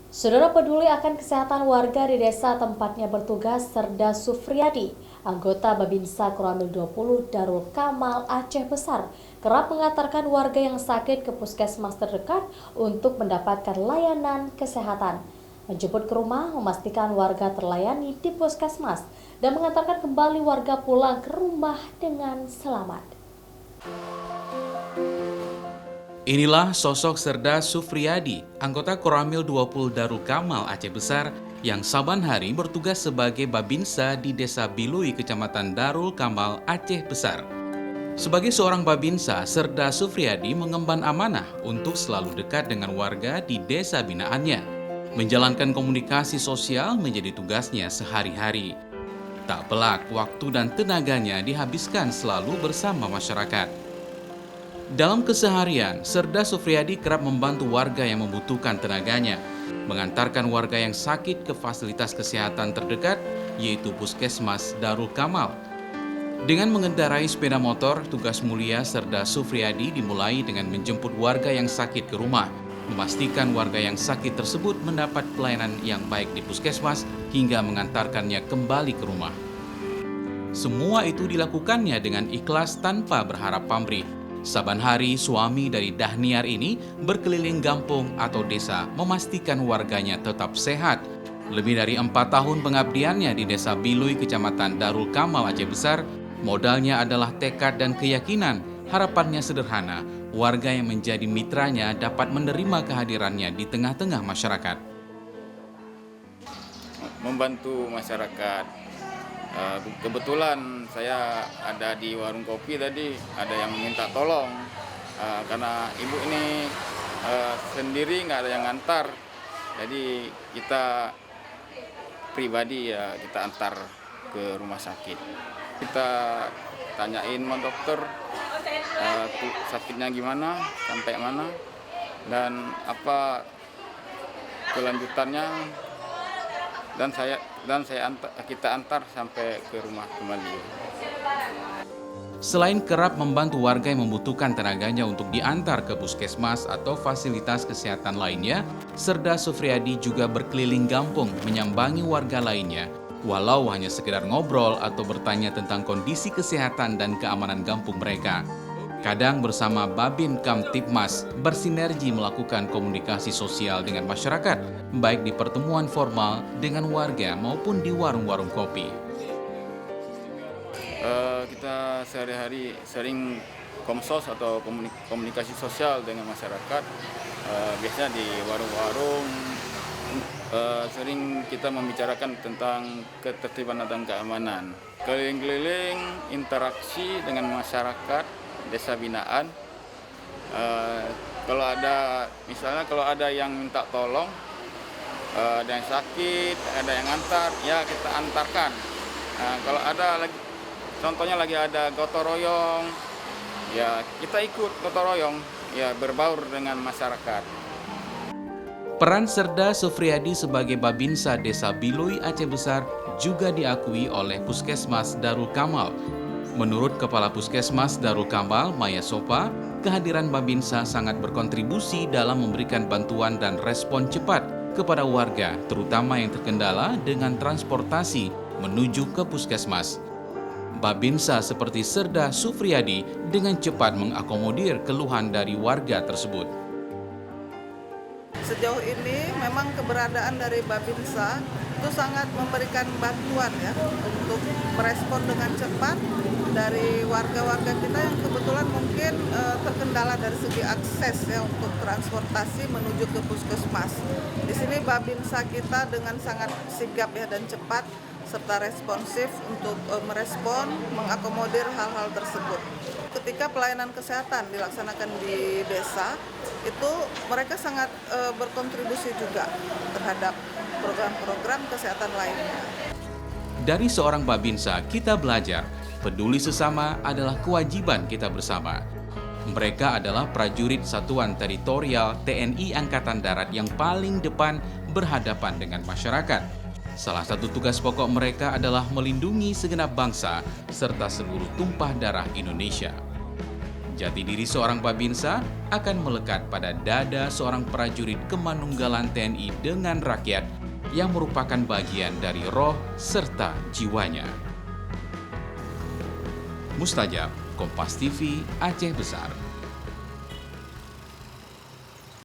Saudara peduli akan kesehatan warga di desa tempatnya bertugas Serda Sufriyadi, anggota Babinsa Koramil 20 Darul Kamal Aceh Besar, kerap mengantarkan warga yang sakit ke puskesmas terdekat untuk mendapatkan layanan kesehatan. Menjemput ke rumah, memastikan warga terlayani di puskesmas, dan mengantarkan kembali warga pulang ke rumah dengan selamat. Inilah sosok Serda Sufriyadi, anggota Koramil 20 Darul Kamal Aceh Besar yang saban hari bertugas sebagai Babinsa di Desa Bilui, Kecamatan Darul Kamal Aceh Besar. Sebagai seorang Babinsa, Serda Sufriyadi mengemban amanah untuk selalu dekat dengan warga di desa binaannya. Menjalankan komunikasi sosial menjadi tugasnya sehari-hari. Tak pelak, waktu dan tenaganya dihabiskan selalu bersama masyarakat. Dalam keseharian, Serda Sufriyadi kerap membantu warga yang membutuhkan tenaganya, mengantarkan warga yang sakit ke fasilitas kesehatan terdekat, yaitu Puskesmas Darul Kamal. Dengan mengendarai sepeda motor, tugas mulia Serda Sufriyadi dimulai dengan menjemput warga yang sakit ke rumah, memastikan warga yang sakit tersebut mendapat pelayanan yang baik di puskesmas hingga mengantarkannya kembali ke rumah. Semua itu dilakukannya dengan ikhlas tanpa berharap pamrih. Saban hari, suami dari Dahniar ini berkeliling kampung atau desa memastikan warganya tetap sehat. Lebih dari 4 tahun pengabdiannya di Desa Bilui, Kecamatan Darul Kamal Aceh Besar, modalnya adalah tekad dan keyakinan. Harapannya sederhana, warga yang menjadi mitranya dapat menerima kehadirannya di tengah-tengah masyarakat. Membantu masyarakat. Kebetulan saya ada di warung kopi tadi, ada yang minta tolong karena ibu ini sendiri nggak ada yang ngantar, jadi kita pribadi ya kita antar ke rumah sakit. Kita tanyain sama dokter sakitnya gimana, sampai mana, dan apa kelanjutannya. Kita antar sampai ke rumah kembali. Selain kerap membantu warga yang membutuhkan tenaganya untuk diantar ke puskesmas atau fasilitas kesehatan lainnya, Serda Sufriyadi juga berkeliling kampung menyambangi warga lainnya, walau hanya sekedar ngobrol atau bertanya tentang kondisi kesehatan dan keamanan kampung mereka. Kadang bersama Babin Kamtibmas bersinergi melakukan komunikasi sosial dengan masyarakat, baik di pertemuan formal dengan warga maupun di warung-warung kopi. Kita sehari-hari sering komsos atau komunikasi sosial dengan masyarakat. Biasanya di warung-warung sering kita membicarakan tentang ketertiban dan keamanan. Keliling-keliling, interaksi dengan masyarakat desa binaan. Kalau ada yang minta tolong, ada yang sakit, ada yang antar, ya kita antarkan. Kalau ada lagi, contohnya lagi ada gotong royong, ya kita ikut gotong royong, ya berbaur dengan masyarakat. Peran Serda Sufriyadi sebagai Babinsa Desa Bilui Aceh Besar juga diakui oleh Puskesmas Darul Kamal. Menurut Kepala Puskesmas Darul Kamal, Maya Sopa, kehadiran Babinsa sangat berkontribusi dalam memberikan bantuan dan respon cepat kepada warga, terutama yang terkendala dengan transportasi menuju ke puskesmas. Babinsa seperti Serda Sufriyadi dengan cepat mengakomodir keluhan dari warga tersebut. Sejauh ini memang keberadaan dari Babinsa itu sangat memberikan bantuan ya untuk merespon dengan cepat dari warga-warga kita yang kebetulan mungkin terkendala dari segi akses ya untuk transportasi menuju ke puskesmas. Di sini Babinsa kita dengan sangat sigap ya dan cepat serta responsif untuk merespon, mengakomodir hal-hal tersebut. Ketika pelayanan kesehatan dilaksanakan di desa, itu mereka sangat berkontribusi juga terhadap program-program kesehatan lainnya. Dari seorang Babinsa, kita belajar, peduli sesama adalah kewajiban kita bersama. Mereka adalah prajurit Satuan Teritorial TNI Angkatan Darat yang paling depan berhadapan dengan masyarakat. Salah satu tugas pokok mereka adalah melindungi segenap bangsa serta seluruh tumpah darah Indonesia. Jati diri seorang Babinsa akan melekat pada dada seorang prajurit kemanunggalan TNI dengan rakyat yang merupakan bagian dari roh serta jiwanya. Mustajab, Kompas TV, Aceh Besar.